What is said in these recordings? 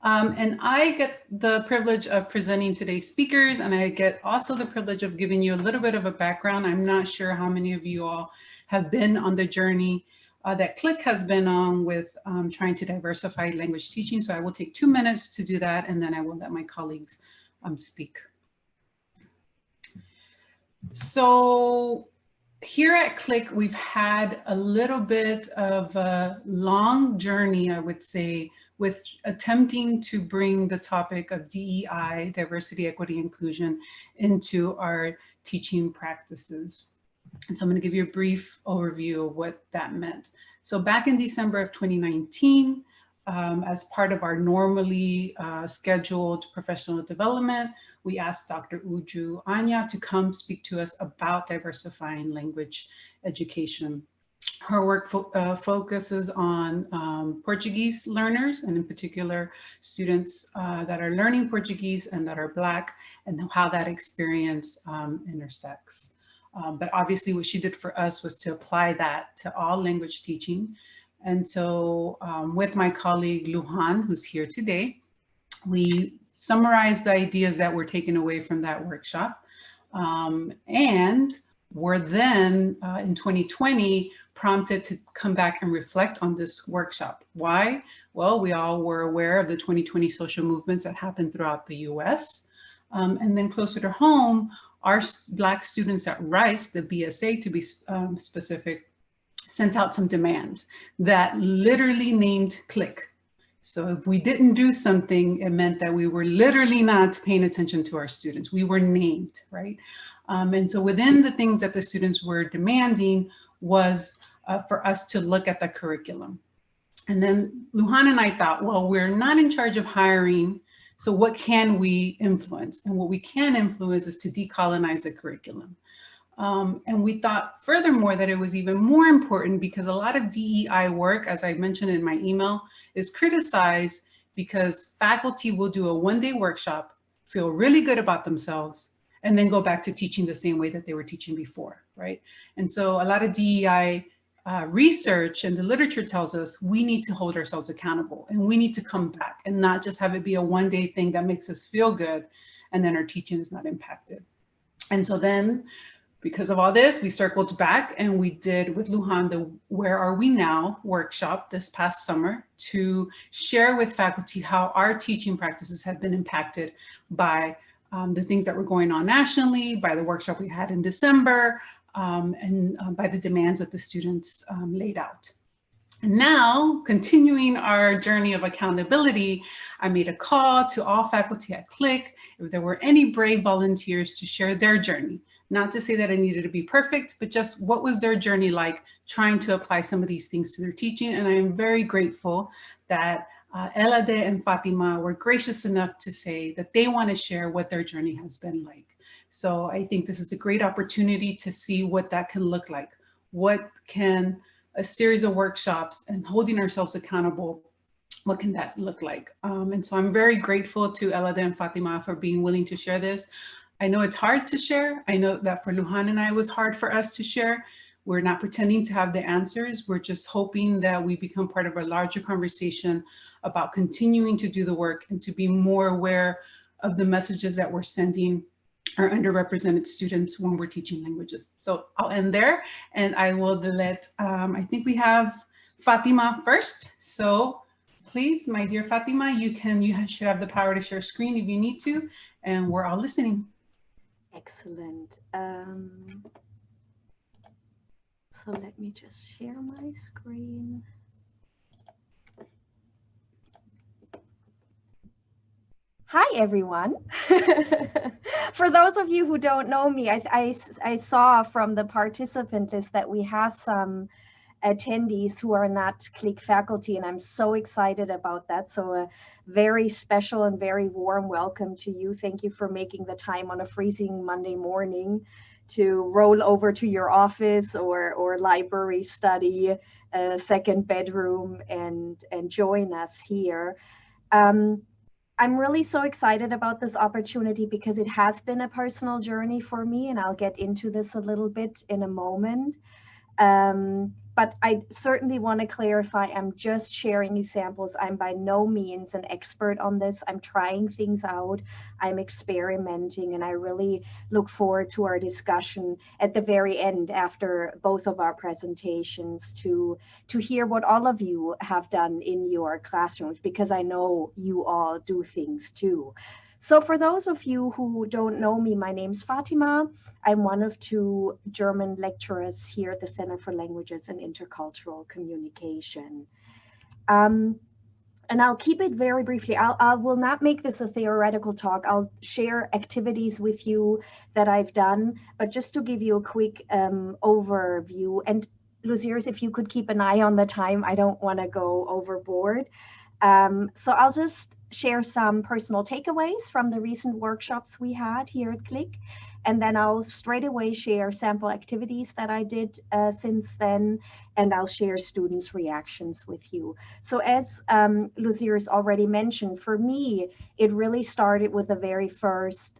And I get the privilege of presenting today's speakers, and I get also the privilege of giving you a little bit of a background. I'm not sure how many of you all have been on the journey that CLIC has been on with trying to diversify language teaching. So I will take 2 minutes to do that, and then I will let my colleagues speak. So here at CLIC, we've had a little bit of a long journey, I would say, with attempting to bring the topic of DEI, diversity, equity, inclusion, into our teaching practices. And so I'm going to give you a brief overview of what that meant. So back in December of 2019, as part of our normally scheduled professional development, we asked Dr. Uju Anya to come speak to us about diversifying language education. Her work focuses on Portuguese learners, and in particular, students that are learning Portuguese and that are Black, and how that experience intersects. But obviously what she did for us was to apply that to all language teaching. And so with my colleague Lujan, who's here today, we summarized the ideas that were taken away from that workshop. And were then in 2020 prompted to come back and reflect on this workshop. Why? Well, we all were aware of the 2020 social movements that happened throughout the US. And then closer to home, our Black students at Rice, the BSA to be specific, sent out some demands that literally named CLIC. So if we didn't do something, it meant that we were literally not paying attention to our students. We were named, right? And so within the things that the students were demanding was for us to look at the curriculum. And then Lujan and I thought, well, we're not in charge of hiring, so what can we influence? And what we can influence is to decolonize the curriculum. And we thought furthermore that it was even more important because a lot of DEI work, as I mentioned in my email, is criticized because faculty will do a one-day workshop, feel really good about themselves, and then go back to teaching the same way that they were teaching before, right? And so a lot of DEI research and the literature tells us we need to hold ourselves accountable and we need to come back and not just have it be a one-day thing that makes us feel good and then our teaching is not impacted. And so then, because of all this, we circled back and we did with Lujan the Where Are We Now workshop this past summer to share with faculty how our teaching practices have been impacted by the things that were going on nationally, by the workshop we had in December, and by the demands that the students laid out. And now, continuing our journey of accountability, I made a call to all faculty at CLIC if there were any brave volunteers to share their journey. Not to say that it needed to be perfect, but just what was their journey like trying to apply some of these things to their teaching. And I am very grateful that Elade and Fatima were gracious enough to say that they want to share what their journey has been like. So I think this is a great opportunity to see what that can look like. What can a series of workshops and holding ourselves accountable, what can that look like? And so I'm very grateful to Elade and Fatima for being willing to share this. I know it's hard to share. I know that for Lujan and I, it was hard for us to share. We're not pretending to have the answers. We're just hoping that we become part of a larger conversation about continuing to do the work and to be more aware of the messages that we're sending our underrepresented students when we're teaching languages. So I'll end there and I will let, I think we have Fatima first. So please, my dear Fatima, you should have the power to share screen if you need to, and we're all listening. Excellent. So let me just share my screen. Hi, everyone. For those of you who don't know me, I saw from the participant list that we have some attendees who are not CLIC faculty, and I'm so excited about that. So a very special and very warm welcome to you. Thank you for making the time on a freezing Monday morning to roll over to your office or library, study, second bedroom, and join us here. I'm really so excited about this opportunity because it has been a personal journey for me, and I'll get into this a little bit in a moment. But I certainly want to clarify, I'm just sharing examples. I'm by no means an expert on this. I'm trying things out. I'm experimenting, and I really look forward to our discussion at the very end after both of our presentations to hear what all of you have done in your classrooms, because I know you all do things too. So for those of you who don't know me, my name's Fatima. I'm one of two German lecturers here at the Center for Languages and Intercultural Communication. And I'll keep it very briefly. I will not make this a theoretical talk. I'll share activities with you that I've done, but just to give you a quick overview. And Luziers, if you could keep an eye on the time, I don't want to go overboard. So I'll just share some personal takeaways from the recent workshops we had here at CLIC. And then I'll straight away share sample activities that I did since then, and I'll share students' reactions with you. So as Luziers already mentioned, for me, it really started with the very first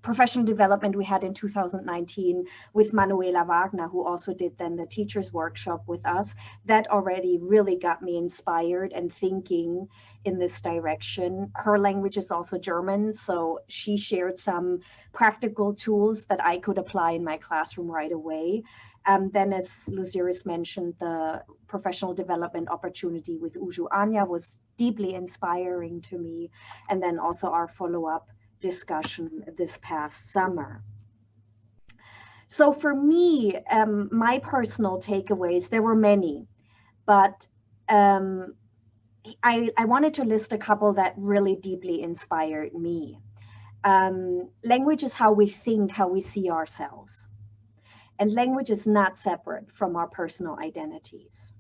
professional development we had in 2019 with Manuela Wagner, who also did then the teachers workshop with us. That already really got me inspired and thinking in this direction. Her language is also German, so she shared some practical tools that I could apply in my classroom right away. Then, as Luziris mentioned, the professional development opportunity with ANYA was deeply inspiring to me. And then also our follow-up discussion this past summer. So for me, my personal takeaways, there were many, but I wanted to list a couple that really deeply inspired me. Language is how we think, how we see ourselves. And language is not separate from our personal identities.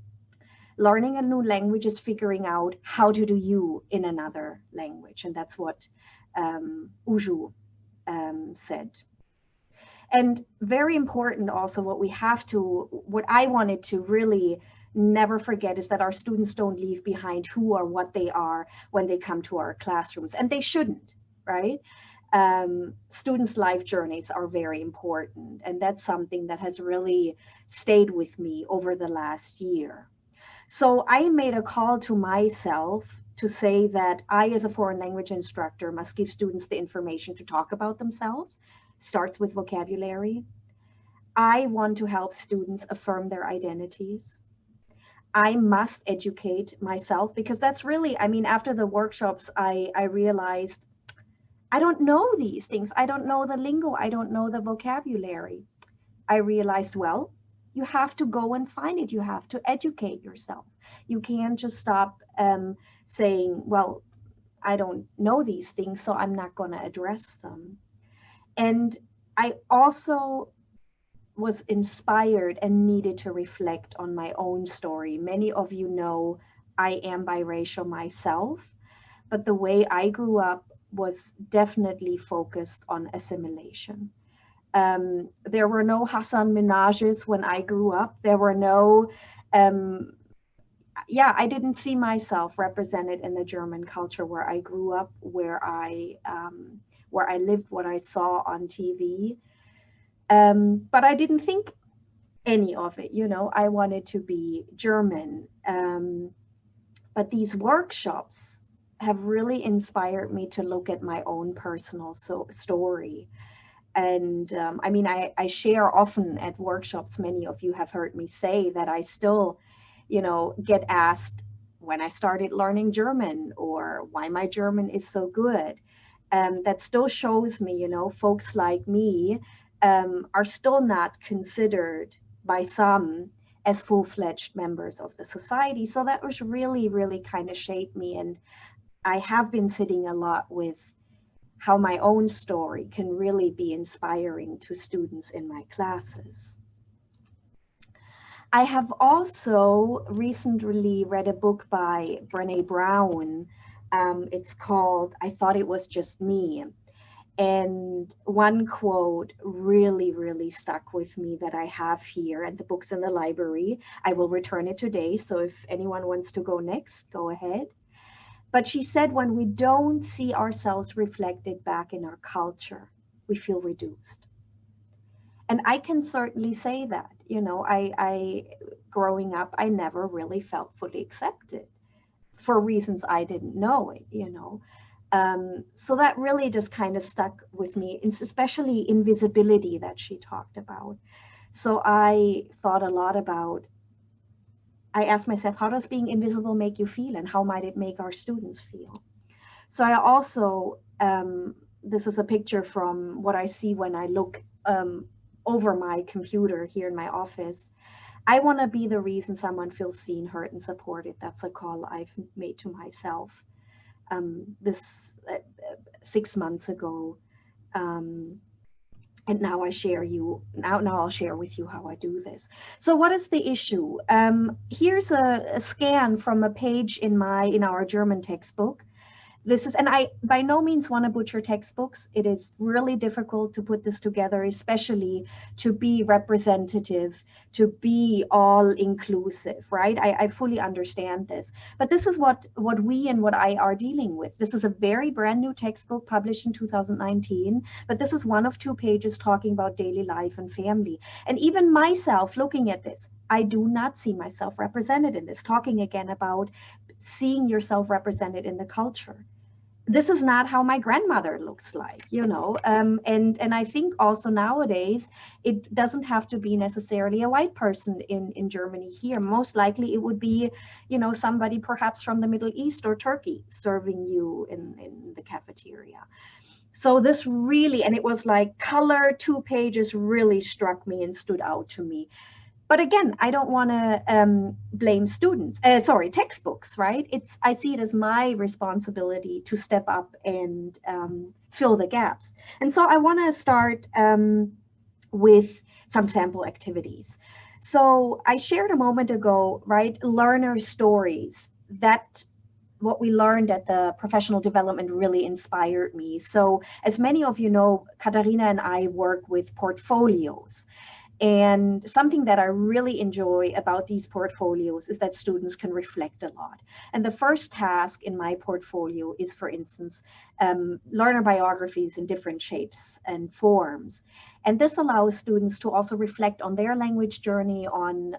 Learning a new language is figuring out how to do you in another language. And that's what Uju said. And very important also, what I wanted to really never forget is that our students don't leave behind who or what they are when they come to our classrooms, and they shouldn't, right? Students' life journeys are very important, and that's something that has really stayed with me over the last year. So I made a call to myself to say that I, as a foreign language instructor, must give students the information to talk about themselves. Starts with vocabulary. I want to help students affirm their identities. I must educate myself, because that's really, I mean, after the workshops, I realized I don't know these things. I don't know the lingo. I don't know the vocabulary. I realized, well, you have to go and find it. You have to educate yourself. You can't just stop saying, well, I don't know these things, so I'm not going to address them. And I also was inspired and needed to reflect on my own story. Many of you know I am biracial myself, but the way I grew up was definitely focused on assimilation. There were no Hassan Minajs when I grew up. There were no, I didn't see myself represented in the German culture where I grew up, where I lived, what I saw on TV. But I didn't think any of it, you know, I wanted to be German. But these workshops have really inspired me to look at my own personal story. And I mean, I share often at workshops, many of you have heard me say that I still, you know, get asked when I started learning German or why my German is so good. That still shows me, you know, folks like me are still not considered by some as full-fledged members of the society. So that was really, really kind of shaped me. And I have been sitting a lot with how my own story can really be inspiring to students in my classes. I have also recently read a book by Brené Brown. It's called I Thought It Was Just Me. And one quote really, really stuck with me that I have here, and the book's in the library. I will return it today, so if anyone wants to go next, go ahead. But she said, when we don't see ourselves reflected back in our culture, we feel reduced. And I can certainly say that. You know, I growing up, I never really felt fully accepted for reasons I didn't know it, you know. So that really just kind of stuck with me, especially invisibility that she talked about. So I thought a lot about, I asked myself, how does being invisible make you feel, and how might it make our students feel? So I also, this is a picture from what I see when I look over my computer here in my office. I want to be the reason someone feels seen, heard, and supported. That's a call I've made to myself this 6 months ago. And now I'll share with you how I do this. So what is the issue? Here's a scan from a page in our German textbook. This is, and I by no means want to butcher textbooks. It is really difficult to put this together, especially to be representative, to be all inclusive, right? I fully understand this, but this is what we and what I are dealing with. This is a very brand new textbook published in 2019, but this is one of 2 pages talking about daily life and family. And even myself looking at this, I do not see myself represented in this, talking again about seeing yourself represented in the culture. This is not how my grandmother looks like, you know. And I think also nowadays it doesn't have to be necessarily a white person in Germany here. Most likely it would be, you know, somebody perhaps from the Middle East or Turkey serving you in the cafeteria. So this really, and it was like color, 2 pages really struck me and stood out to me. But again, I don't want to blame textbooks, right? I see it as my responsibility to step up and fill the gaps. And so I want to start with some sample activities. So I shared a moment ago, right? Learner stories. That what we learned at the professional development really inspired me. So as many of you know, Katharina and I work with portfolios. And something that I really enjoy about these portfolios is that students can reflect a lot. And the first task in my portfolio is, for instance, learner biographies in different shapes and forms. And this allows students to also reflect on their language journey, on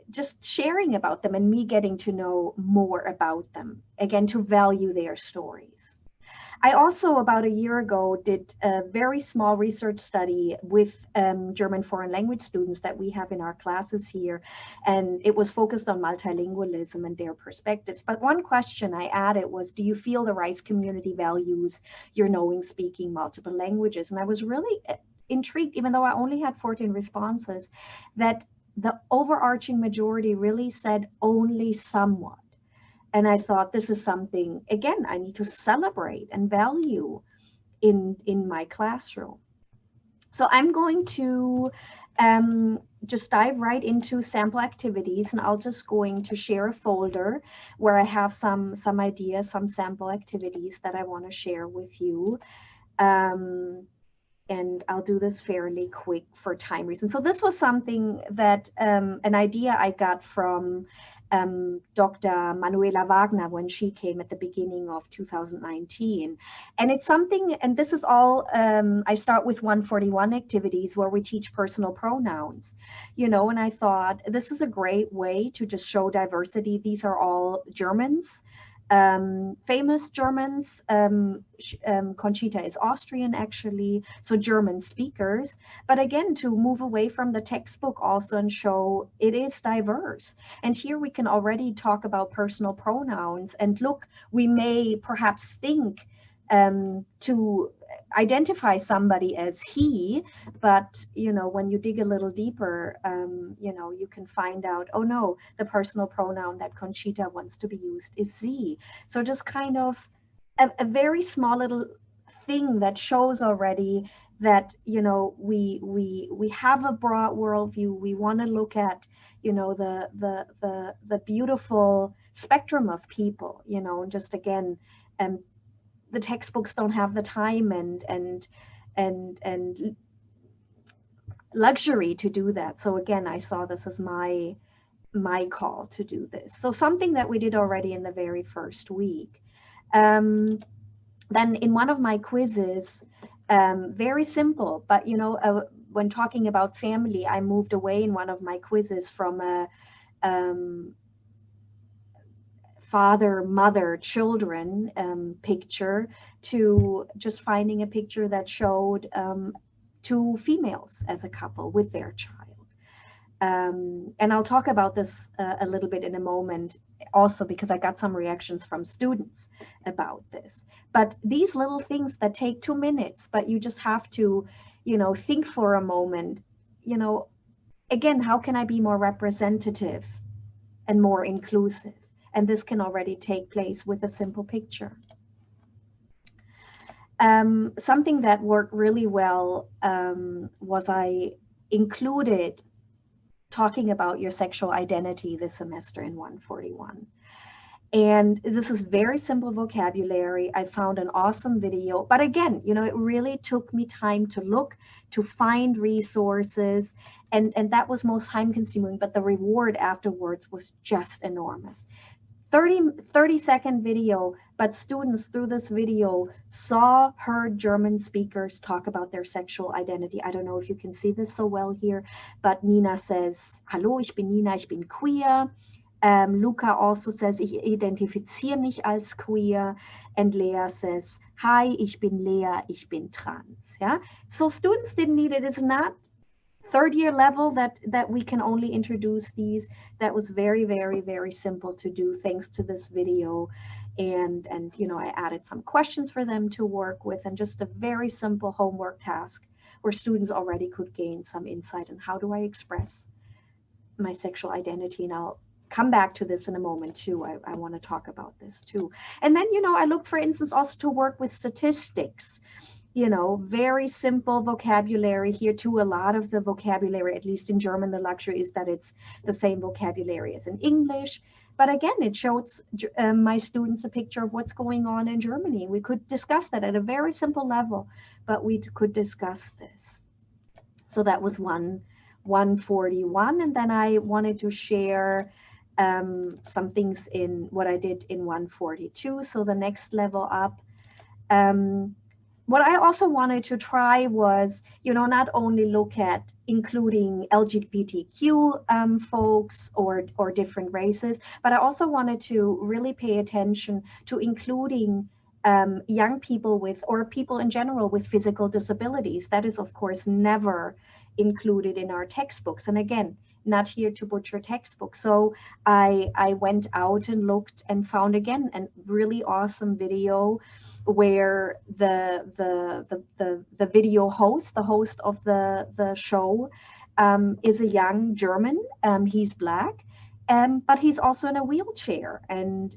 just sharing about them and me getting to know more about them, again, to value their stories. I also, about a year ago, did a very small research study with German foreign language students that we have in our classes here. And it was focused on multilingualism and their perspectives. But one question I added was, do you feel the Rice community values your knowing, speaking multiple languages? And I was really intrigued, even though I only had 14 responses, that the overarching majority really said only somewhat. And I thought, this is something, again, I need to celebrate and value in my classroom. So I'm going to just dive right into sample activities, and I'll just going to share a folder where I have some ideas, some sample activities that I want to share with you. And I'll do this fairly quick for time reasons. So this was something that, an idea I got from Dr. Manuela Wagner when she came at the beginning of 2019. And it's something, and this is all, I start with 141 activities where we teach personal pronouns, you know, and I thought this is a great way to just show diversity. These are all Germans. Famous Germans. Conchita is Austrian, actually, so German speakers. But again, to move away from the textbook also and show it is diverse. And here we can already talk about personal pronouns. And look, we may perhaps think to identify somebody as he, but you know, when you dig a little deeper, you know, you can find out, oh no, the personal pronoun that Conchita wants to be used is sie. So just kind of a very small little thing that shows already that, you know, we have a broad worldview. We want to look at, you know, the beautiful spectrum of people, you know, and just again, the textbooks don't have the time and luxury to do that. So again, I saw this as my call to do this. So something that we did already in the very first week. Then in one of my quizzes, very simple, but you know, when talking about family, I moved away in one of my quizzes from a father, mother, children picture to just finding a picture that showed two females as a couple with their child. And I'll talk about this a little bit in a moment also, because I got some reactions from students about this. But these little things that take 2 minutes, but you just have to, think for a moment, again, how can I be more representative and more inclusive? And this can already take place with a simple picture. Something that worked really well was I included talking about your sexual identity this semester in 141. And this is very simple vocabulary. I found an awesome video, but again, it really took me time to look, to find resources, and that was most time consuming, but the reward afterwards was just enormous. 30-second video, but students through this video heard German speakers talk about their sexual identity. I don't know if you can see this so well here, but Nina says, "Hallo, ich bin Nina, ich bin queer." Luca also says, "Ich identifiziere mich als queer." And Lea says, "Hi, ich bin Lea, ich bin trans." Yeah. So students didn't need it. It's not third year level that we can only introduce these. That was very, very, very simple to do thanks to this video. And I added some questions for them to work with, and just a very simple homework task where students already could gain some insight on how do I express my sexual identity. And I'll come back to this in a moment too. I want to talk about this too. And then, I look, for instance, also to work with statistics. Very simple vocabulary here too. A lot of the vocabulary, at least in German, the luxury is that it's the same vocabulary as in English. But again, it shows my students a picture of what's going on in Germany. We could discuss that at a very simple level, but we could discuss this. So that was 141. And then I wanted to share some things in what I did in 142. So the next level up. What I also wanted to try was, not only look at including LGBTQ folks or different races, but I also wanted to really pay attention to including young people or people in general with physical disabilities. That is, of course, never included in our textbooks. And again, not here to butcher textbooks. So I went out and looked and found again a really awesome video where the video host, the host of the show, is a young German. He's Black, but he's also in a wheelchair, and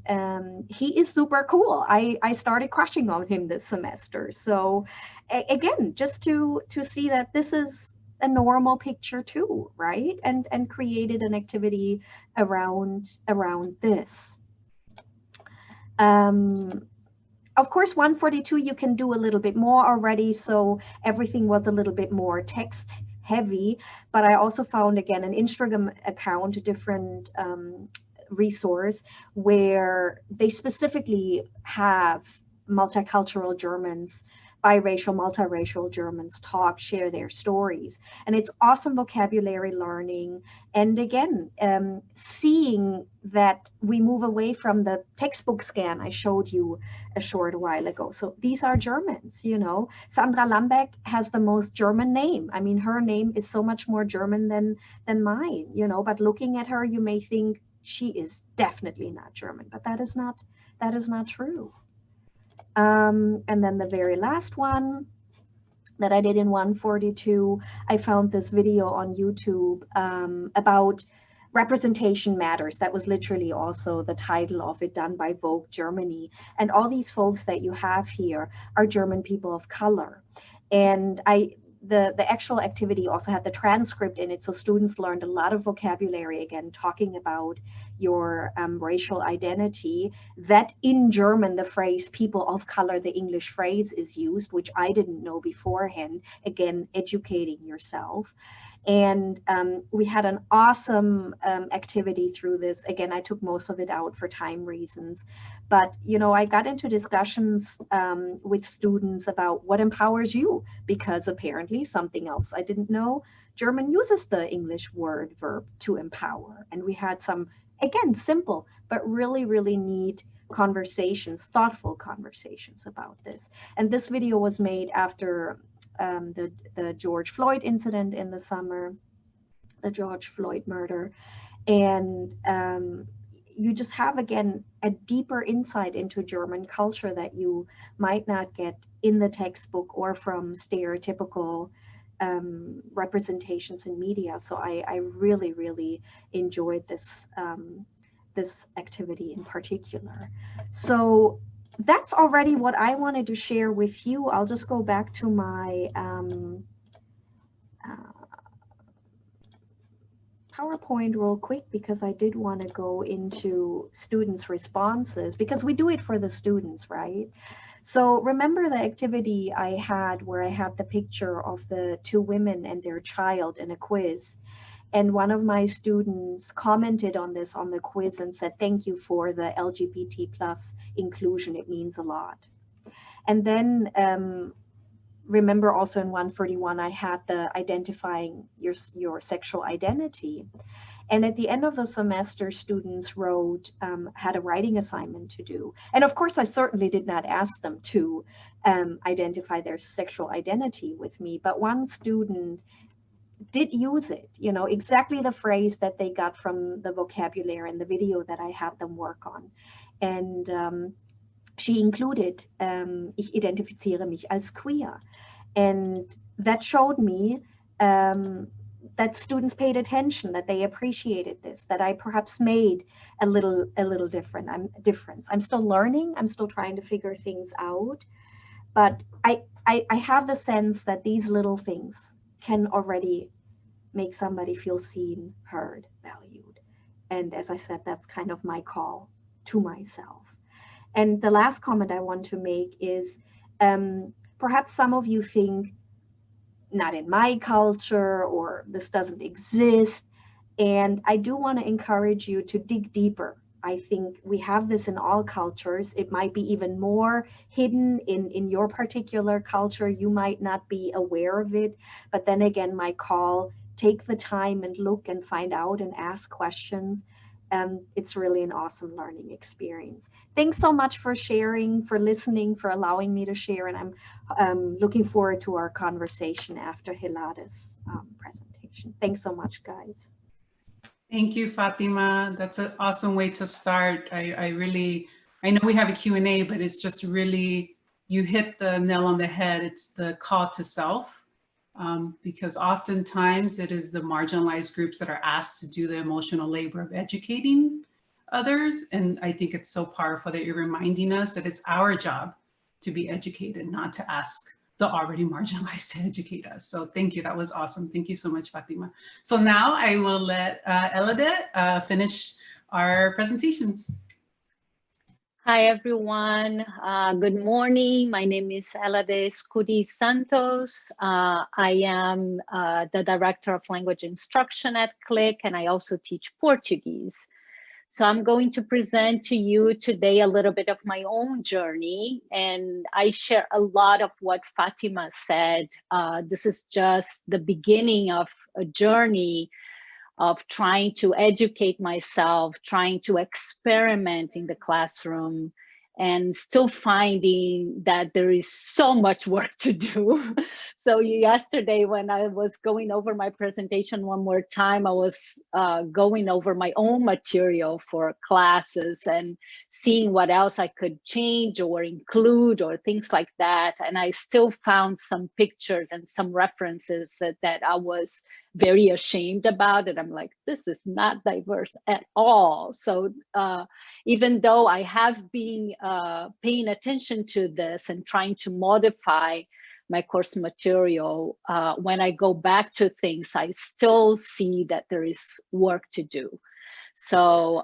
he is super cool. I started crushing on him this semester. So again, just to see that this is a normal picture too, right? And created an activity around this. Of course, 142, you can do a little bit more already. So everything was a little bit more text heavy, but I also found, again, an Instagram account, a different resource where they specifically have multicultural Germans, biracial, multiracial Germans share their stories. And it's awesome vocabulary learning. And again, seeing that we move away from the textbook scan I showed you a short while ago. So these are Germans, Sandra Lambeck has the most German name. I mean, her name is so much more German than mine, but looking at her, you may think she is definitely not German, but that is not true. And then the very last one that I did in 142, I found this video on YouTube about Representation Matters. That was literally also the title of it, done by Vogue Germany. And all these folks that you have here are German people of color. And the actual activity also had the transcript in it, so students learned a lot of vocabulary, again, talking about your racial identity, that in German the phrase people of color, the English phrase, is used, which I didn't know beforehand, again, educating yourself. And we had an awesome activity through this. Again, I took most of it out for time reasons. But, you know, I got into discussions with students about what empowers you, because apparently something else I didn't know, German uses the English word verb to empower. And we had some, again, simple, but really, really neat conversations, thoughtful conversations about this. And this video was made after the George Floyd incident in the summer, the George Floyd murder. And you just have, again, a deeper insight into German culture that you might not get in the textbook or from stereotypical representations in media. So I really, really enjoyed this, this activity in particular. So that's already what I wanted to share with you. I'll just go back to my PowerPoint real quick, because I did want to go into students' responses, because we do it for the students, right? So remember the activity I had where I had the picture of the two women and their child in a quiz. And one of my students commented on this on the quiz and said, "Thank you for the LGBT plus inclusion. It means a lot." And then remember also in 141, I had the identifying your sexual identity. And at the end of the semester, students wrote, had a writing assignment to do. And of course, I certainly did not ask them to identify their sexual identity with me, but one student did use it, you know, exactly the phrase that they got from the vocabulary in the video that I had them work on. And she included, ich identifiziere mich als queer. And that showed me that students paid attention, that they appreciated this, that I perhaps made a little difference. I'm still learning, I'm still trying to figure things out, but I have the sense that these little things can already make somebody feel seen, heard, valued. And as I said, that's kind of my call to myself. And the last comment I want to make is perhaps some of you think, not in my culture, or this doesn't exist. And I do want to encourage you to dig deeper. I think we have this in all cultures. It might be even more hidden in your particular culture. You might not be aware of it. But then again, my call, take the time and look and find out and ask questions. It's really an awesome learning experience. Thanks so much for sharing, for listening, for allowing me to share. And I'm looking forward to our conversation after Helade's presentation. Thanks so much, guys. Thank you, Fatima. That's an awesome way to start. I know we have a Q&A, but it's just really, you hit the nail on the head. It's the call to self. Because oftentimes it is the marginalized groups that are asked to do the emotional labor of educating others. And I think it's so powerful that you're reminding us that it's our job to be educated, not to ask the already marginalized to educate us. So thank you, that was awesome. Thank you so much, Fatima. So now I will let Elade finish our presentations. Hi, everyone. Good morning. My name is Elade Scudi Santos. I am the Director of Language Instruction at CLIC, and I also teach Portuguese. So I'm going to present to you today a little bit of my own journey, and I share a lot of what Fatima said. This is just the beginning of a journey of trying to educate myself, trying to experiment in the classroom, and still finding that there is so much work to do. So yesterday, when I was going over my presentation one more time, I was going over my own material for classes and seeing what else I could change or include or things like that. And I still found some pictures and some references that I was very ashamed about it. I'm like, this is not diverse at all. So even though I have been paying attention to this and trying to modify my course material, when I go back to things, I still see that there is work to do. So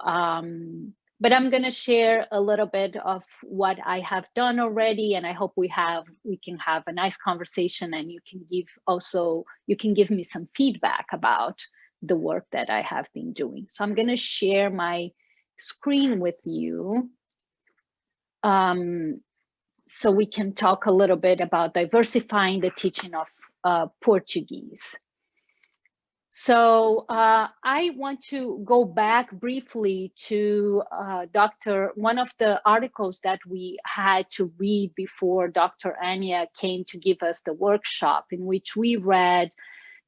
But I'm going to share a little bit of what I have done already, and I hope we can have a nice conversation, and you can give me some feedback about the work that I have been doing. So I'm going to share my screen with you, so we can talk a little bit about diversifying the teaching of Portuguese. So I want to go back briefly to one of the articles that we had to read before Dr. Anya came to give us the workshop, in which we read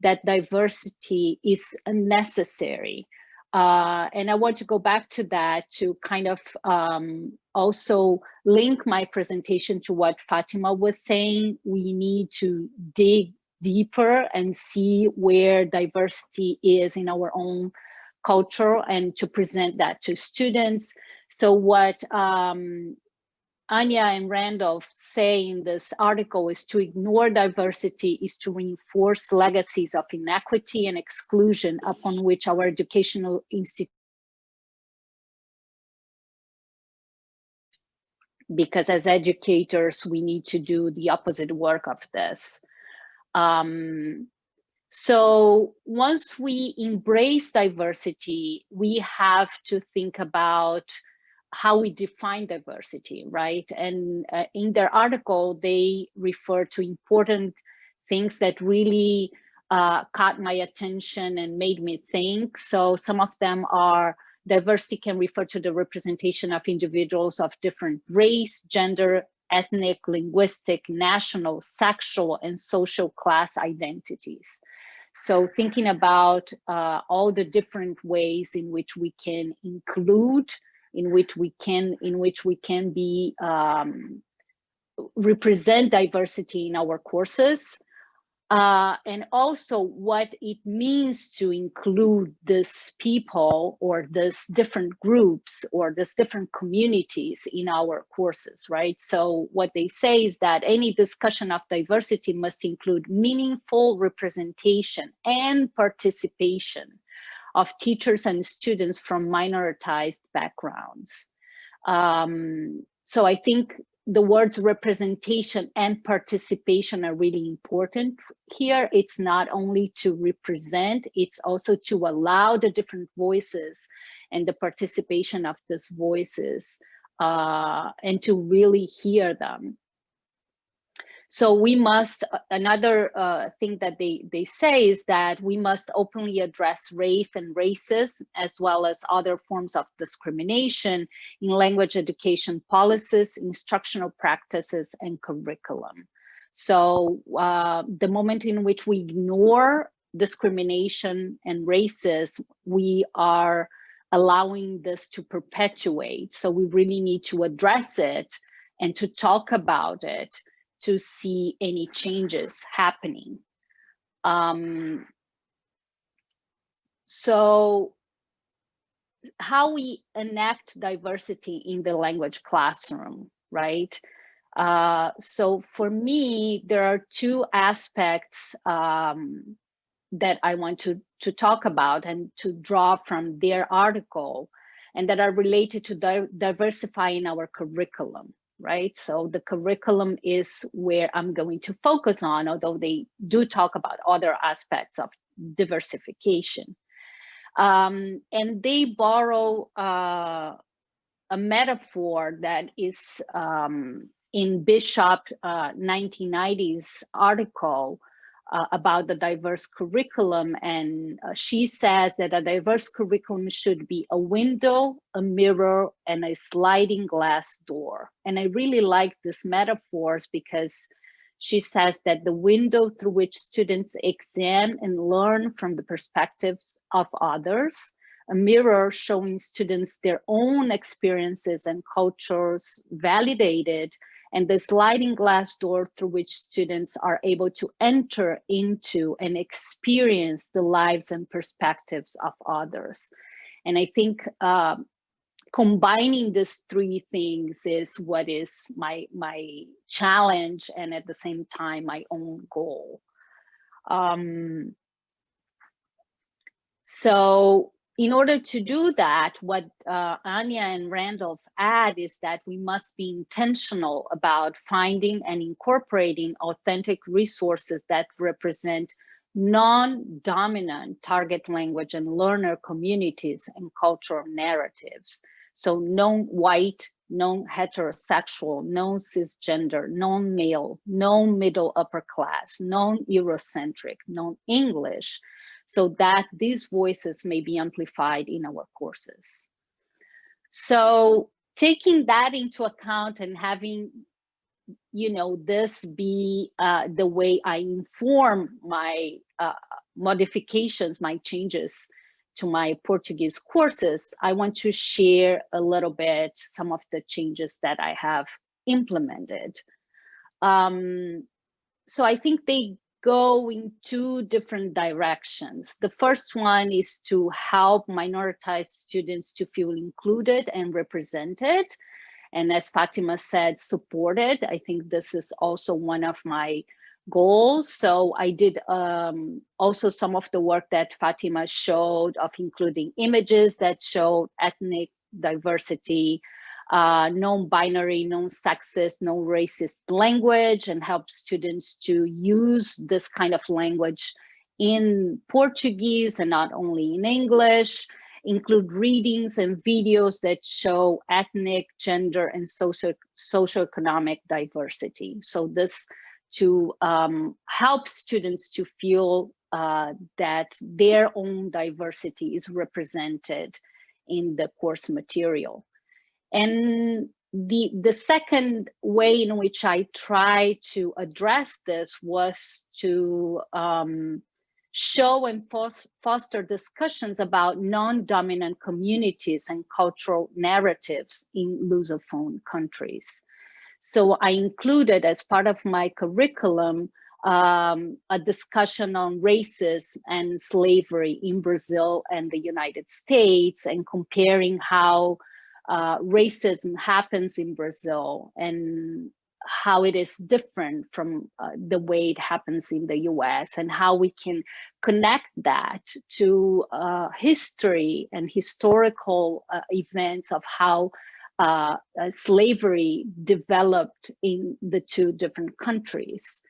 that diversity is necessary. And I want to go back to that to kind of also link my presentation to what Fatima was saying. We need to dig deeper and see where diversity is in our own culture, and to present that to students. So what Anya and Randolph say in this article is to ignore diversity is to reinforce legacies of inequity and exclusion upon which our educational institutions, because as educators, we need to do the opposite work of this. So once we embrace diversity, we have to think about how we define diversity, right? And in their article, they refer to important things that really caught my attention and made me think. So some of them are: diversity can refer to the representation of individuals of different race, gender, ethnic, linguistic, national, sexual, and social class identities. So thinking about all the different ways in which we can include, in which we can be represent diversity in our courses, and also what it means to include these people or these different groups or these different communities in our courses, right? So what they say is that any discussion of diversity must include meaningful representation and participation of teachers and students from minoritized backgrounds. So I think the words representation and participation are really important here. It's not only to represent, it's also to allow the different voices and the participation of these voices, and to really hear them. So we must, another thing that they say is that we must openly address race and racism, as well as other forms of discrimination in language education policies, instructional practices, and curriculum. So the moment in which we ignore discrimination and racism, we are allowing this to perpetuate. So we really need to address it and to talk about it, to see any changes happening. So how we enact diversity in the language classroom, right? So for me, there are two aspects that I want to talk about and to draw from their article, and that are related to diversifying our curriculum, right? So the curriculum is where I'm going to focus on, although they do talk about other aspects of diversification. And they borrow a metaphor that is in Bishop 1990's article about the diverse curriculum. And she says that a diverse curriculum should be a window, a mirror, and a sliding glass door. And I really like these metaphors because she says that the window through which students examine and learn from the perspectives of others, a mirror showing students their own experiences and cultures validated, and the sliding glass door through which students are able to enter into and experience the lives and perspectives of others. And I think combining these three things is what is my challenge, and at the same time, my own goal. So in order to do that, what Anya and Randolph add is that we must be intentional about finding and incorporating authentic resources that represent non-dominant target language and learner communities and cultural narratives. So non-white, non-heterosexual, non-cisgender, non-male, non-middle upper class, non-Eurocentric, non-English, so that these voices may be amplified in our courses. So taking that into account and having, this be the way I inform my modifications, my changes to my Portuguese courses, I want to share a little bit some of the changes that I have implemented. So I think they go in two different directions. The first one is to help minoritized students to feel included and represented. And as Fatima said, supported. I think this is also one of my goals. So I did also some of the work that Fatima showed of including images that showed ethnic diversity, non-binary, non-sexist, non-racist language, and help students to use this kind of language in Portuguese and not only in English, include readings and videos that show ethnic, gender, and socioeconomic diversity. So this to help students to feel that their own diversity is represented in the course material. And the second way in which I try to address this was to show and foster discussions about non-dominant communities and cultural narratives in Lusophone countries. So I included as part of my curriculum a discussion on racism and slavery in Brazil and the United States, and comparing how racism happens in Brazil and how it is different from the way it happens in the US, and how we can connect that to history and historical events of how slavery developed in the two different countries.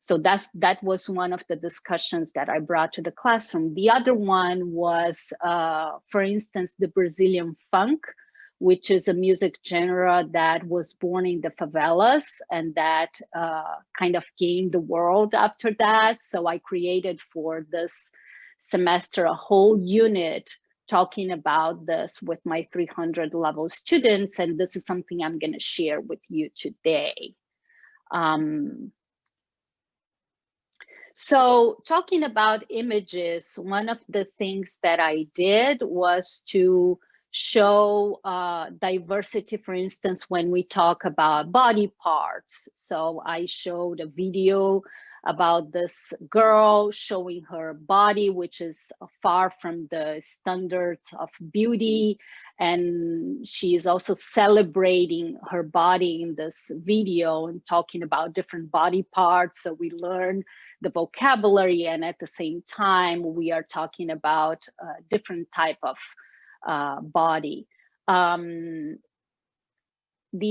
So that was one of the discussions that I brought to the classroom. The other one was, for instance, the Brazilian funk, which is a music genre that was born in the favelas and that kind of gained the world after that. So I created for this semester a whole unit talking about this with my 300 level students, and this is something I'm going to share with you today. So talking about images, one of the things that I did was to show diversity, for instance, when we talk about body parts. So I showed a video about this girl showing her body, which is far from the standards of beauty. And she is also celebrating her body in this video and talking about different body parts. So we learn the vocabulary, and at the same time, we are talking about different type of body. The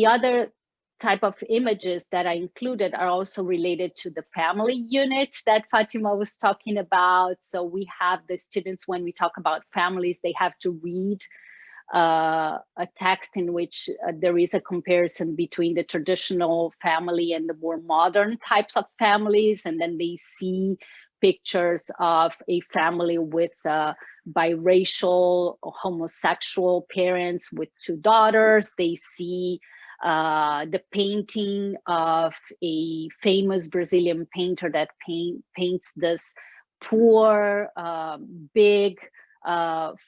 other type of images that I included are also related to the family unit that Fatima was talking about. So we have the students, when we talk about families, they have to read a text in which there is a comparison between the traditional family and the more modern types of families. And then they see pictures of a family with biracial or homosexual parents with 2 daughters. They see the painting of a famous Brazilian painter that paints this poor, big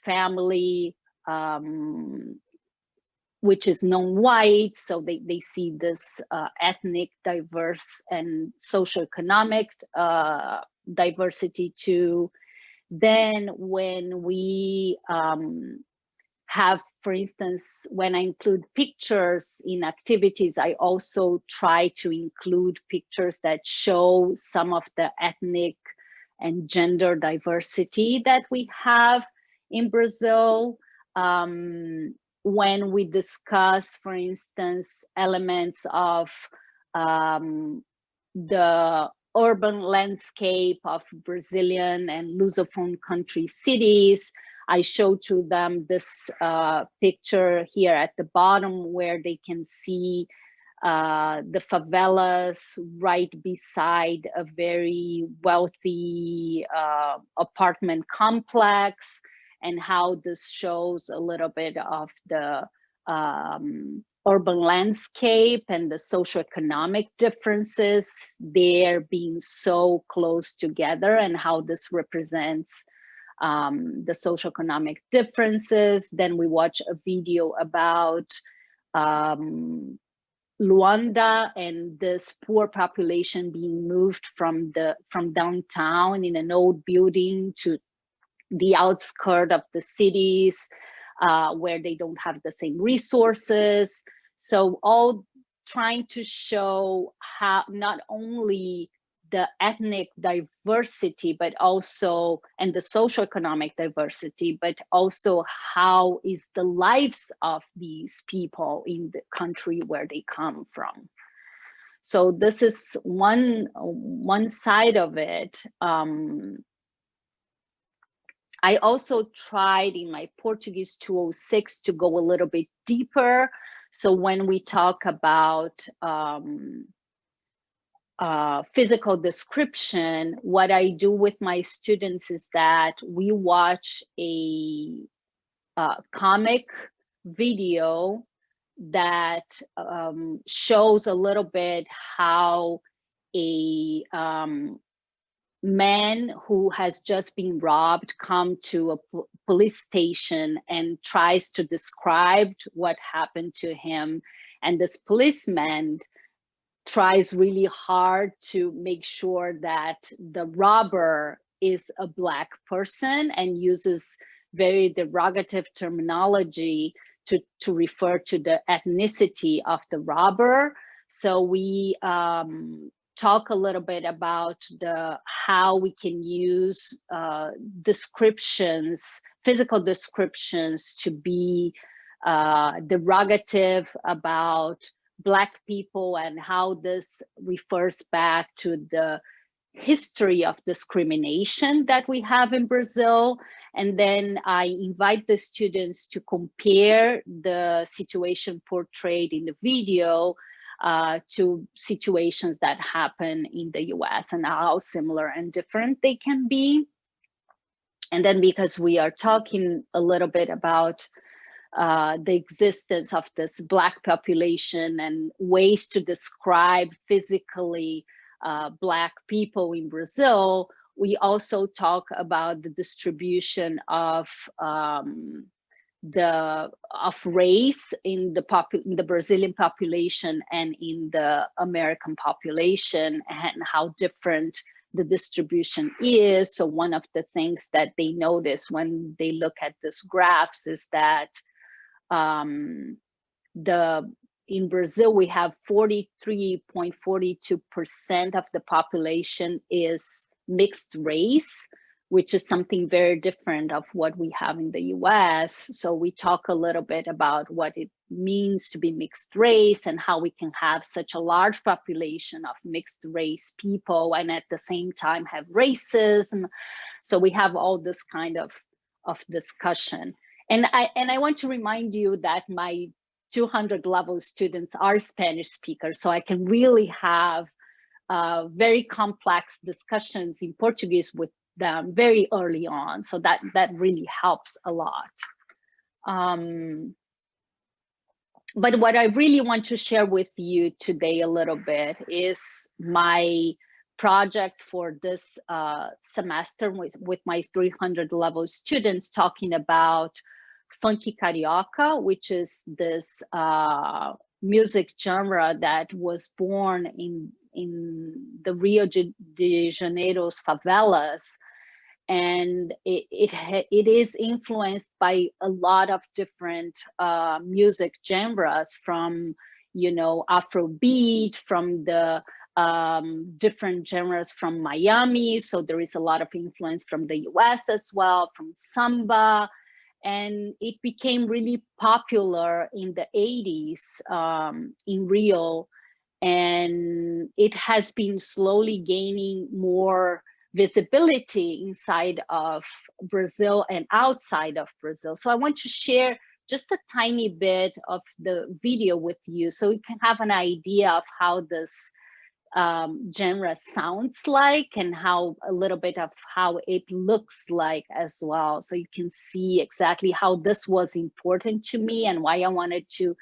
family, which is non-white. So they see this ethnic, diverse, and socioeconomic diversity too. Then when we have, for instance, when I include pictures in activities, I also try to include pictures that show some of the ethnic and gender diversity that we have in Brazil. When we discuss, for instance, elements of the urban landscape of Brazilian and Lusophone country cities, I show to them this picture here at the bottom where they can see the favelas right beside a very wealthy apartment complex, and how this shows a little bit of the urban landscape and the socioeconomic differences there being so close together, and how this represents the socioeconomic differences. Then we watch a video about Luanda and this poor population being moved from downtown in an old building to the outskirts of the cities, where they don't have the same resources. So all trying to show how not only the ethnic diversity, but also, and the socioeconomic diversity, but also how is the lives of these people in the country where they come from. So this is one side of it. I also tried in my Portuguese 206 to go a little bit deeper. So when we talk about physical description, what I do with my students is that we watch a comic video that shows a little bit how a man who has just been robbed come to a police station and tries to describe what happened to him, and this policeman tries really hard to make sure that the robber is a Black person and uses very derogative terminology to refer to the ethnicity of the robber. So we talk a little bit about how we can use descriptions, physical descriptions, to be derogative about Black people, and how this refers back to the history of discrimination that we have in Brazil. And then I invite the students to compare the situation portrayed in the video to situations that happen in the US, and how similar and different they can be. And then, because we are talking a little bit about the existence of this Black population and ways to describe physically Black people in Brazil, we also talk about the distribution of race in the Brazilian population and in the American population, and how different the distribution is. So one of the things that they notice when they look at this graphs is that in Brazil, we have 43.42% of the population is mixed race, which is something very different of what we have in the US. So we talk a little bit about what it means to be mixed race, and how we can have such a large population of mixed race people and at the same time have racism. So we have all this kind of discussion. And I want to remind you that my 200 level students are Spanish speakers, so I can really have very complex discussions in Portuguese with them very early on. So that really helps a lot. But what I really want to share with you today a little bit is my project for this semester with my 300 level students, talking about funky carioca, which is this music genre that was born in the Rio de Janeiro's favelas. And it is influenced by a lot of different music genres, from, you know, Afrobeat, from the different genres from Miami. So there is a lot of influence from the US as well, from samba. And it became really popular in the 80s in Rio. And it has been slowly gaining more visibility inside of Brazil and outside of Brazil. So I want to share just a tiny bit of the video with you so you can have an idea of how this genre sounds like and how a little bit of how it looks like as well. So you can see exactly how this was important to me and why I wanted to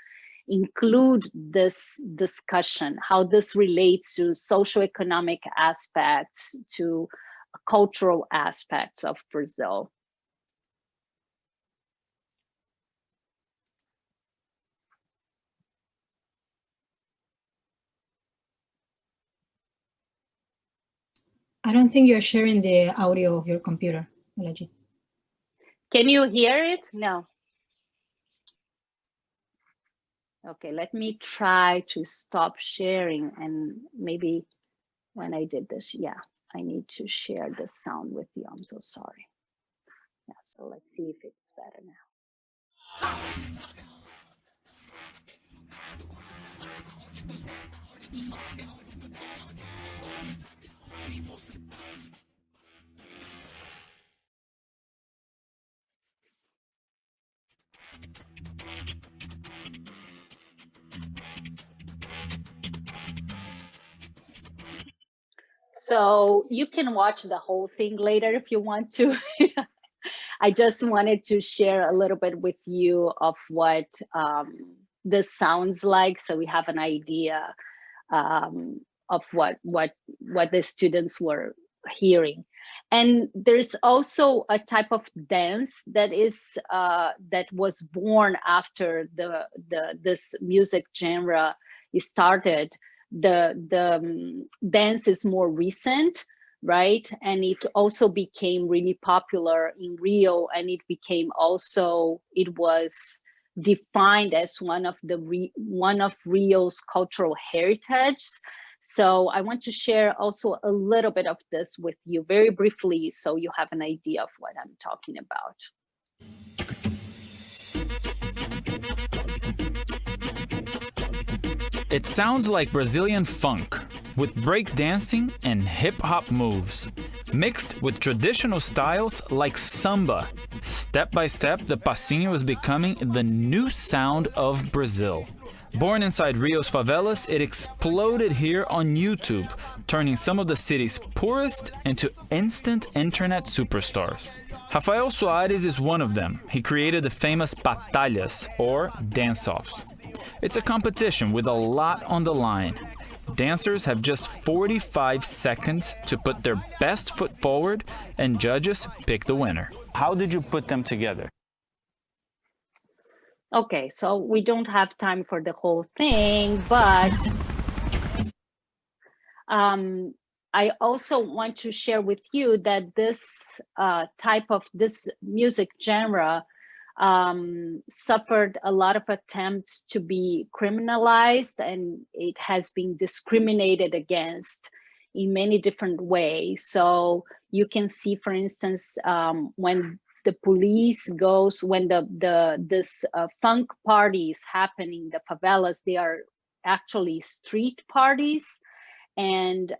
include this discussion, how this relates to socioeconomic aspects, to cultural aspects of Brazil. I don't think you're sharing the audio of your computer, Melody. Can you hear it? No. Okay, let me try to stop sharing, and maybe when I did this, yeah, I need to share the sound with you. I'm so sorry. Yeah, so let's see if it's better now. So you can watch the whole thing later if you want to. I just wanted to share a little bit with you of what this sounds like, so we have an idea of what the students were hearing. And there's also a type of dance that is that was born after this music genre started. The dance is more recent, right? And it also became really popular in Rio, and it became also, it was defined as one of Rio's cultural heritage. So I want to share also a little bit of this with you very briefly, so you have an idea of what I'm talking about. It sounds like Brazilian funk, with break dancing and hip-hop moves, mixed with traditional styles like samba. Step by step, the passinho is becoming the new sound of Brazil. Born inside Rio's favelas, it exploded here on YouTube, turning some of the city's poorest into instant internet superstars. Rafael Soares is one of them. He created the famous batalhas, or dance-offs. It's a competition with a lot on the line. Dancers have just 45 seconds to put their best foot forward, and judges pick the winner. How did you put them together? Okay, so we don't have time for the whole thing, but I also want to share with you that this type of this music genre suffered a lot of attempts to be criminalized, and it has been discriminated against in many different ways. So you can see, for instance, when the police goes, when this funk party is happening, the favelas, they are actually street parties, and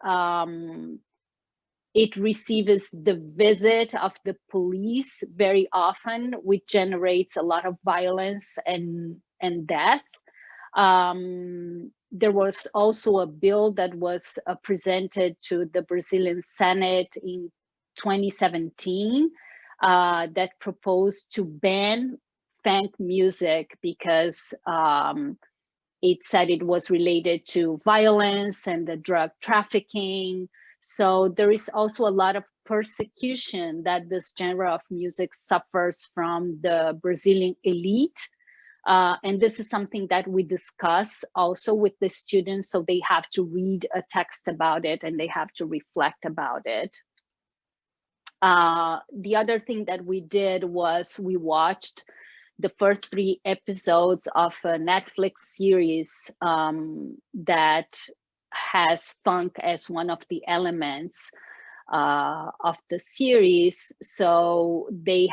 it receives the visit of the police very often, which generates a lot of violence and death. There was also a bill that was presented to the Brazilian Senate in 2017 that proposed to ban funk music because it said it was related to violence and the drug trafficking. So there is also a lot of persecution that this genre of music suffers from the Brazilian elite. And this is something that we discuss also with the students, so they have to read a text about it and they have to reflect about it. The other thing that we did was we watched the first 3 episodes of a Netflix series that has funk as one of the elements of the series. So the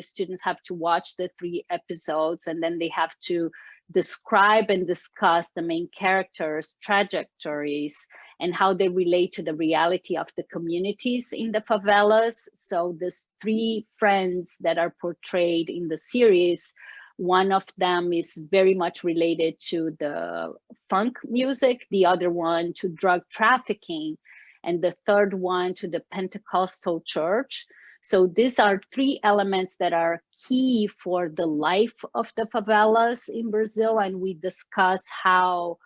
students have to watch the 3 episodes, and then they have to describe and discuss the main characters' trajectories and how they relate to the reality of the communities in the favelas. So these 3 friends that are portrayed in the series, one of them is very much related to the funk music, the other one to drug trafficking, and the third one to the Pentecostal church. So these are 3 elements that are key for the life of the favelas in Brazil, and we discuss how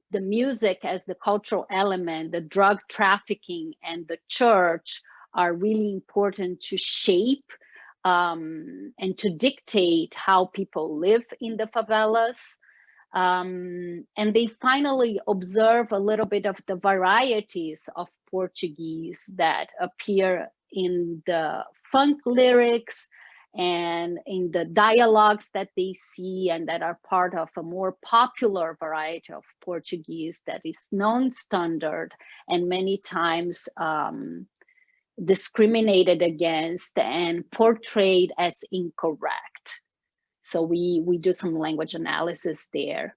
the music as the cultural element, the drug trafficking, and the church are really important to shape and to dictate how people live in the favelas. And they finally observe a little bit of the varieties of Portuguese that appear in the funk lyrics and in the dialogues that they see, and that are part of a more popular variety of Portuguese that is non-standard and many times discriminated against and portrayed as incorrect. So we do some language analysis there.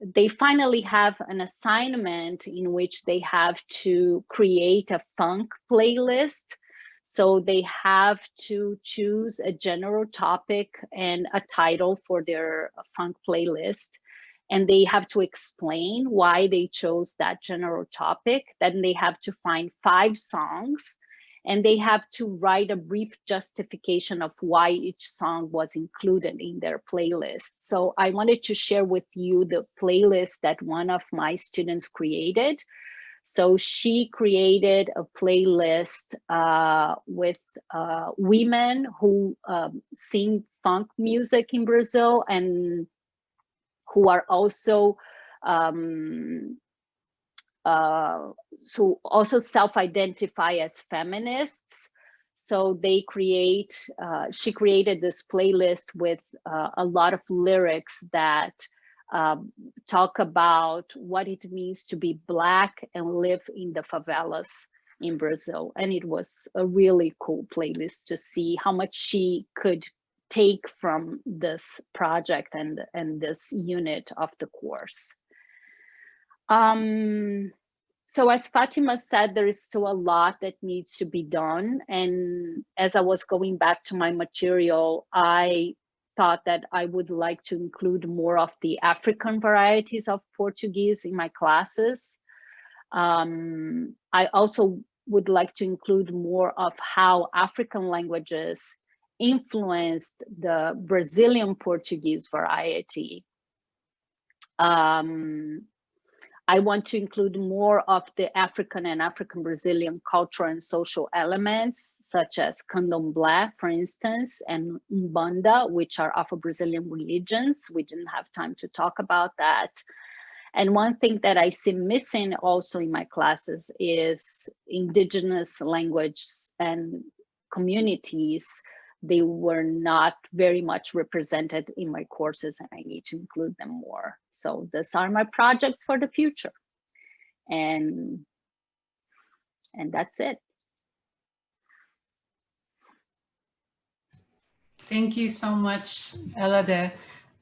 They finally have an assignment in which they have to create a funk playlist. So they have to choose a general topic and a title for their funk playlist. And they have to explain why they chose that general topic. Then they have to find 5 songs, and they have to write a brief justification of why each song was included in their playlist. So I wanted to share with you the playlist that one of my students created. So she created a playlist with women who sing funk music in Brazil and who are also also self-identify as feminists. So they she created this playlist with a lot of lyrics that talk about what it means to be Black and live in the favelas in Brazil. And it was a really cool playlist to see how much she could take from this project and this unit of the course. So as Fatima said, there is still a lot that needs to be done. And as I was going back to my material, I thought that I would like to include more of the African varieties of Portuguese in my classes. I also would like to include more of how African languages influenced the Brazilian Portuguese variety. I want to include more of the African and African Brazilian cultural and social elements, such as Candomblé, for instance, and Umbanda, which are Afro-Brazilian religions. We didn't have time to talk about that. And one thing that I see missing also in my classes is indigenous languages and communities. They were not very much represented in my courses, and I need to include them more. So these are my projects for the future. And that's it. Thank you so much, Elade.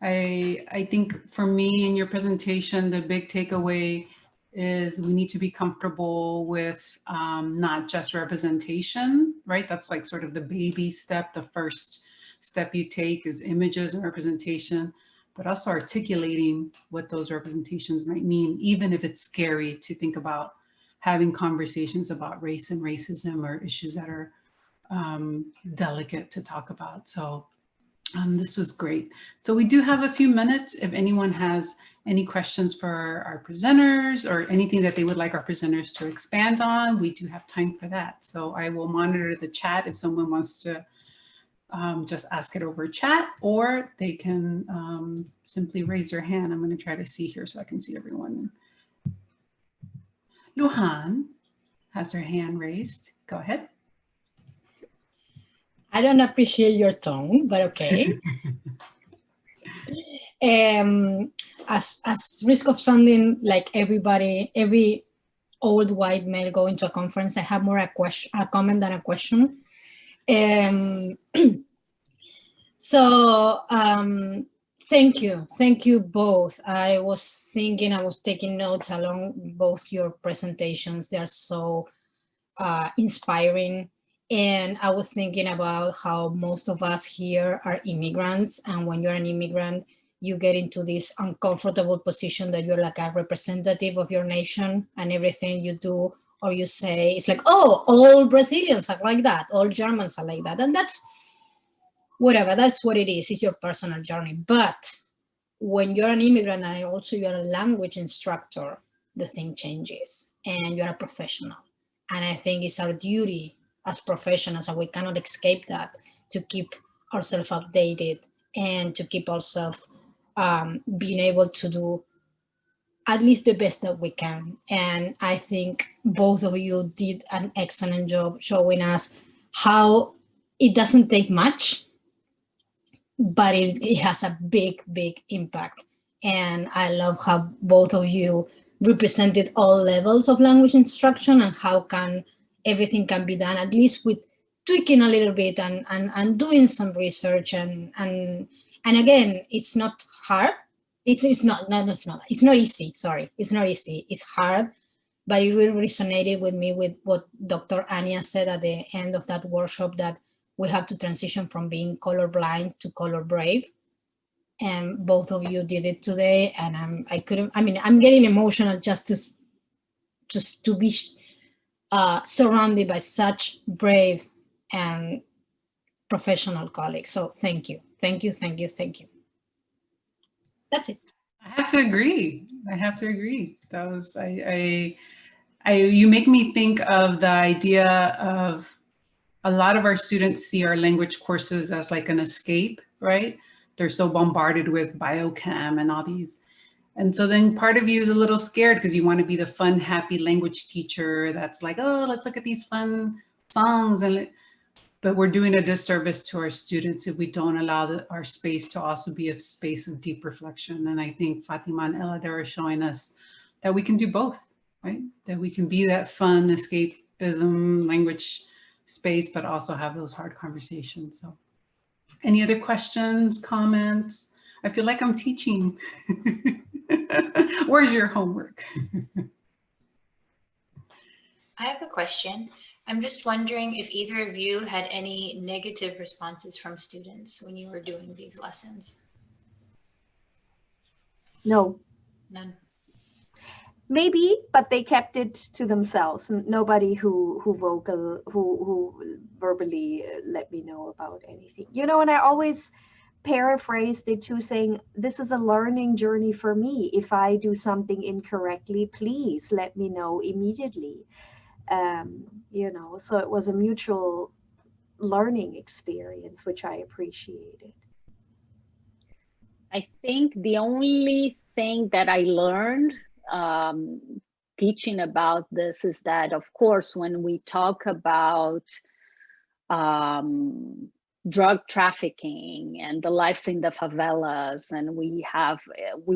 I think for me in your presentation, the big takeaway is we need to be comfortable with not just representation, right? That's like sort of the baby step. The first step you take is images and representation, but also articulating what those representations might mean, even if it's scary to think about having conversations about race and racism or issues that are delicate to talk about. So this was great. So we do have a few minutes if anyone has any questions for our presenters or anything that they would like our presenters to expand on. We do have time for that. So I will monitor the chat if someone wants to just ask it over chat, or they can simply raise your hand. I'm going to try to see here so I can see everyone. Luhan has her hand raised. Go ahead. I don't appreciate your tone, but okay. as risk of sounding like every old white male going to a conference, I have more a comment than a question. So thank you both. I was taking notes along both your presentations. They are so inspiring. And I was thinking about how most of us here are immigrants. And when you're an immigrant, you get into this uncomfortable position that you're like a representative of your nation, and everything you do or you say, it's like, oh, all Brazilians are like that, all Germans are like that. And that's whatever, that's what it is. It's your personal journey. But when you're an immigrant and also you're a language instructor, the thing changes and you're a professional. And I think it's our duty as professionals, and we cannot escape that, to keep ourselves updated and to keep ourselves being able to do at least the best that we can. And I think both of you did an excellent job showing us how it doesn't take much, but it has a big, big impact. And I love how both of you represented all levels of language instruction and how everything can be done, at least with tweaking a little bit and doing some research. And again, it's not hard. It's not easy. Sorry, it's not easy. It's hard, but it really resonated with me with what Dr. Anya said at the end of that workshop, that we have to transition from being colorblind to color brave. And both of you did it today. And I'm getting emotional just to be surrounded by such brave and professional colleagues. So thank you. That's it. I have to agree. That was, you make me think of the idea of a lot of our students see our language courses as like an escape, right? They're so bombarded with biochem and all these. And so then part of you is a little scared because you want to be the fun, happy language teacher that's like, oh, let's look at these fun songs. But we're doing a disservice to our students if we don't allow our space to also be a space of deep reflection. And I think Fatima and Ella are showing us that we can do both, right? That we can be that fun escapism language space, but also have those hard conversations. So any other questions, comments? I feel like I'm teaching. Where's your homework? I have a question. I'm just wondering if either of you had any negative responses from students when you were doing these lessons. No. None. Maybe, but they kept it to themselves. Nobody who verbally let me know about anything. You know, and I always paraphrased it to saying, this is a learning journey for me. If I do something incorrectly, please let me know immediately. You know, so it was a mutual learning experience, which I appreciated. I think the only thing that I learned teaching about this is that, of course, when we talk about drug trafficking and the lives in the favelas, and we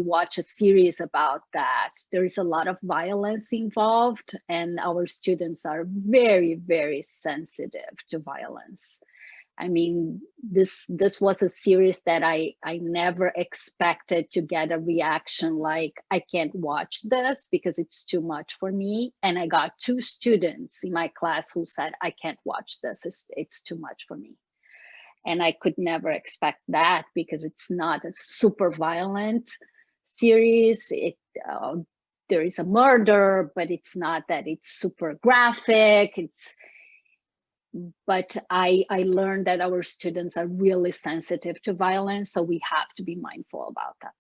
watch a series about that, there is a lot of violence involved, and our students are very, very sensitive to violence. I mean, this was a series that I never expected to get a reaction like, I can't watch this because it's too much for me. And I got 2 students in my class who said, I can't watch this, it's too much for me. And I could never expect that because it's not a super violent series. There is a murder, but it's not that it's super graphic. But I learned that our students are really sensitive to violence, so we have to be mindful about that.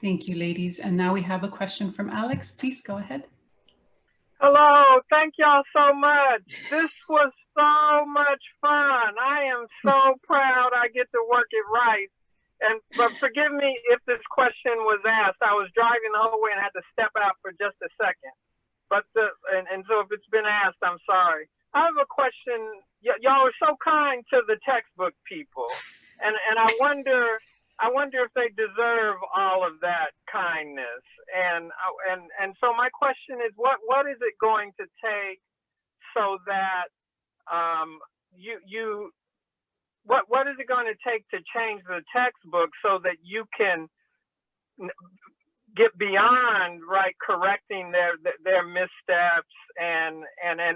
Thank you, ladies. And now we have a question from Alex. Please go ahead. Hello, thank y'all so much. This was so much fun. I am so proud I get to work it right. But forgive me if this question was asked. I was driving the whole way and had to step out for just a second. But so if it's been asked, I'm sorry. I have a question. Y'all are so kind to the textbook people, and I wonder I wonder if they deserve all of that kindness. And so my question is, what is it going to take so that what is it going to take to change the textbook so that you can get beyond, right, correcting their missteps and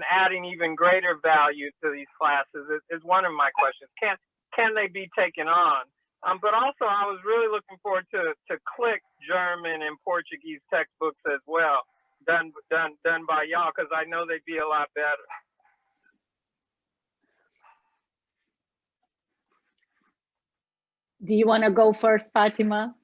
adding even greater value to these classes is one of my questions. Can they be taken on? But also, I was really looking forward to Click German and Portuguese textbooks as well, done by y'all, because I know they'd be a lot better. Do you want to go first, Fatima?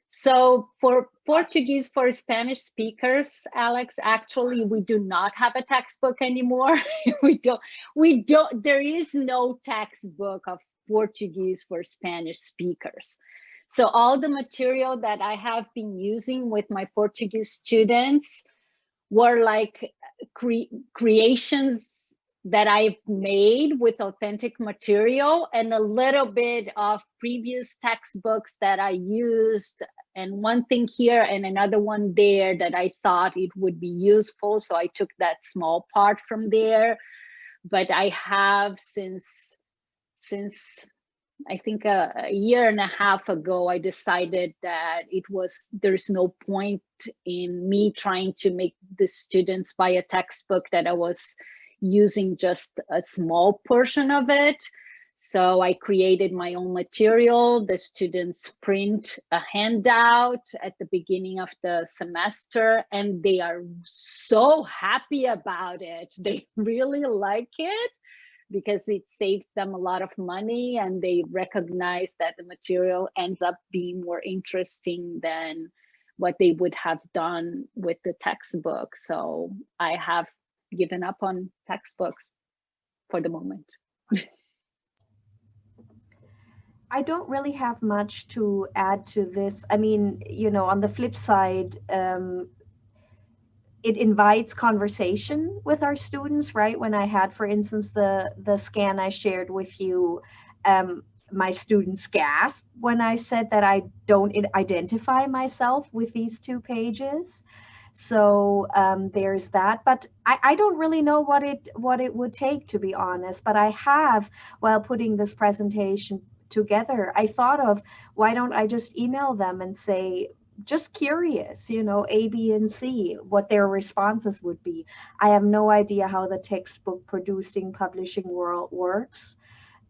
So for Portuguese for Spanish speakers, Alex, actually, we do not have a textbook anymore. There is no textbook of Portuguese for Spanish speakers. So all the material that I have been using with my Portuguese students were like creations that I've made with authentic material and a little bit of previous textbooks that I used, and one thing here and another one there that I thought it would be useful. So I took that small part from there. But I have since I think a year and a half ago, I decided that there's no point in me trying to make the students buy a textbook that I was using just a small portion of it. So I created my own material. The students print a handout at the beginning of the semester, and they are so happy about it. They really like it because it saves them a lot of money, and they recognize that the material ends up being more interesting than what they would have done with the textbook. So I have given up on textbooks for the moment. I don't really have much to add to this. I mean, on the flip side, it invites conversation with our students, right? When I had, for instance, the scan I shared with you, my students gasped when I said that I don't identify myself with these 2 pages. So there's that, but I don't really know what it would take, to be honest. But I have, while putting this presentation together, I thought of, why don't I just email them and say, just curious, A, B, and C, what their responses would be. I have no idea how the textbook producing publishing world works.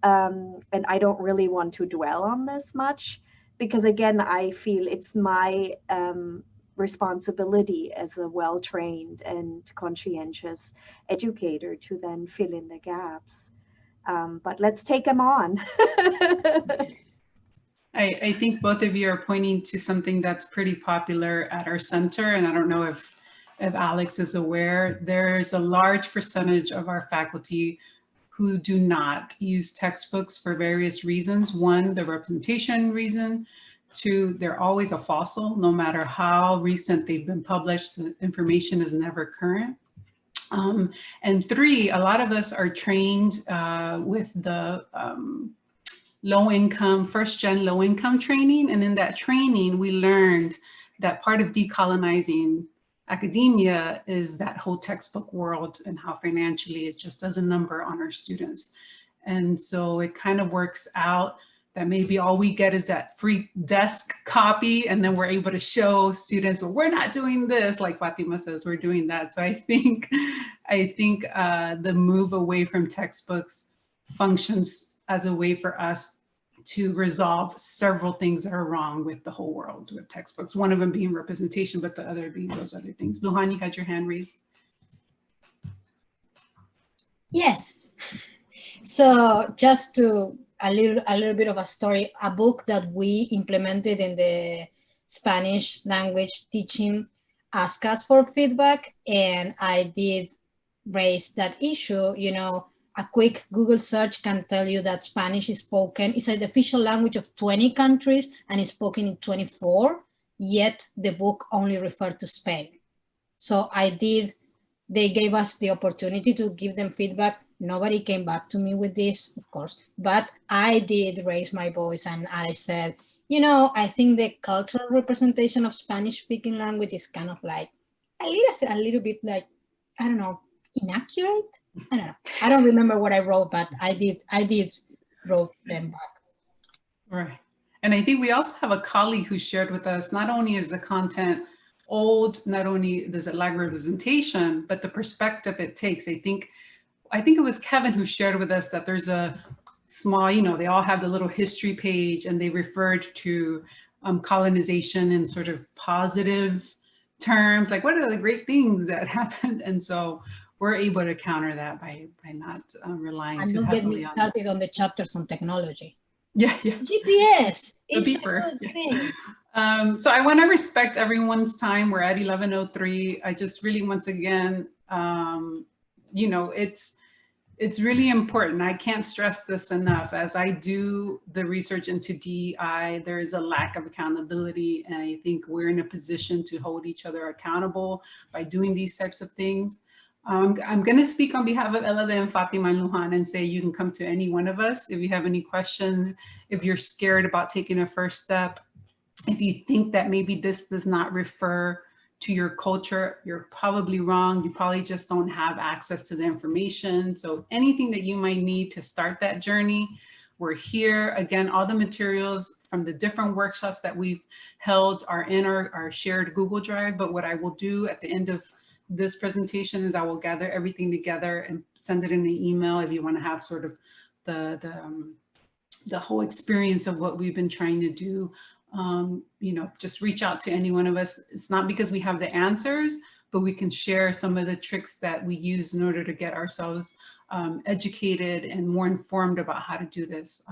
And I don't really want to dwell on this much, because again, I feel it's my responsibility as a well-trained and conscientious educator to then fill in the gaps. But let's take them on. I think both of you are pointing to something that's pretty popular at our center, and I don't know if Alex is aware. There's a large percentage of our faculty who do not use textbooks for various reasons. One, the representation reason. 2, they're always a fossil. No matter how recent they've been published, the information is never current. And 3, a lot of us are trained with the low-income, first-gen low-income training. And in that training, we learned that part of decolonizing academia is that whole textbook world and how financially it just does a number on our students. And so it kind of works out that maybe all we get is that free desk copy, and then we're able to show students, but we're not doing this, like Fatima says, we're doing that. So I think the move away from textbooks functions as a way for us to resolve several things that are wrong with the whole world with textbooks. One of them being representation, but the other being those other things. Luhan, you had your hand raised. Yes. So just to a little bit of a story, a book that we implemented in the Spanish language teaching asked us for feedback, and I did raise that issue. A quick Google search can tell you that Spanish is spoken, it's the official language of 20 countries and is spoken in 24, yet the book only referred to Spain. So they gave us the opportunity to give them feedback. Nobody came back to me with this, of course, but I did raise my voice and I said, you know, I think the cultural representation of Spanish speaking language is kind of like a little bit like, I don't know, inaccurate. I don't know. I don't remember what I wrote, but I did wrote them back. Right. And I think we also have a colleague who shared with us, not only is the content old, not only does it lack representation, but the perspective it takes. I think it was Kevin who shared with us that there's a small, you know, they all have the little history page and they referred to colonization in sort of positive terms, like what are the great things that happened? And so we're able to counter that by not relying and too don't get heavily me on started on the chapters on technology. Yeah. GPS is a beeper. good thing. So I want to respect everyone's time. We're at 11:03. I just really, once again, you know, it's really important. I can't stress this enough. As I do the research into DEI, there is a lack of accountability. And I think we're in a position to hold each other accountable by doing these types of things. I'm going to speak on behalf of Elade and Fatima and Lujan and say you can come to any one of us if you have any questions, if you're scared about taking a first step, if you think that maybe this does not refer to your culture, you're probably wrong. You probably just don't have access to the information. So anything that you might need to start that journey, we're here. Again, all the materials from the different workshops that we've held are in our shared Google Drive. But what I will do at the end of this presentation is I will gather everything together and send it in an email if you want to have sort of the whole experience of what we've been trying to do. You know, just reach out to any one of us. It's not because we have the answers, but we can share some of the tricks that we use in order to get ourselves educated and more informed about how to do this.